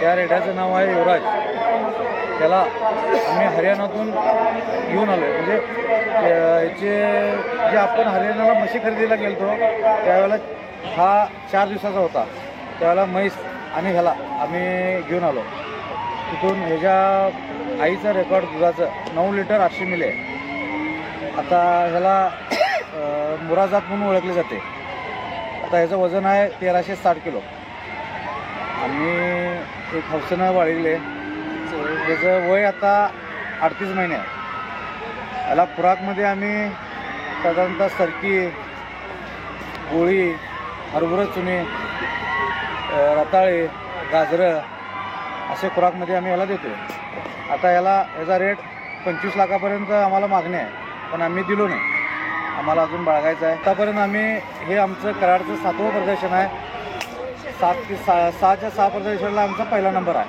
त्या रेड्याचं नाव आहे युवराज. त्याला आम्ही हरियाणातून घेऊन आलो आहे. म्हणजे याचे जे आपण हरियाणाला म्हशी खरेदीला गेलो त्यावेळेला हा 4 दिवसाचा होता. त्यावेळेला म्हैस आणि ह्याला आम्ही घेऊन आलो. तिथून ह्याच्या आईचं रेकॉर्ड दुधाचं 9 लिटर 800 मिली आहे. आता ह्याला मुराजात म्हणून ओळखले जाते. आता ह्याचं वजन आहे 1360 किलो. आम्ही एक हौसेनं वाढवले. त्याचं वय आता 38 महिने आहे. याला खुराकमध्ये आम्ही साधारणतः सरकी, गोळी, हरभरा चुनी, रताळे, गाजरं असे खुराकमध्ये आम्ही याला देतो. आता याचा रेट 25 लाखापर्यंत आम्हाला मागणी आहे, पण आम्ही दिलो नाही. आम्हाला अजून बाळगायचं आहे. आतापर्यंत आम्ही हे आमचं कराडचं 7वं प्रदर्शन आहे. 6च्या 6 प्रदर्शनाला आमचा पहिला नंबर आहे.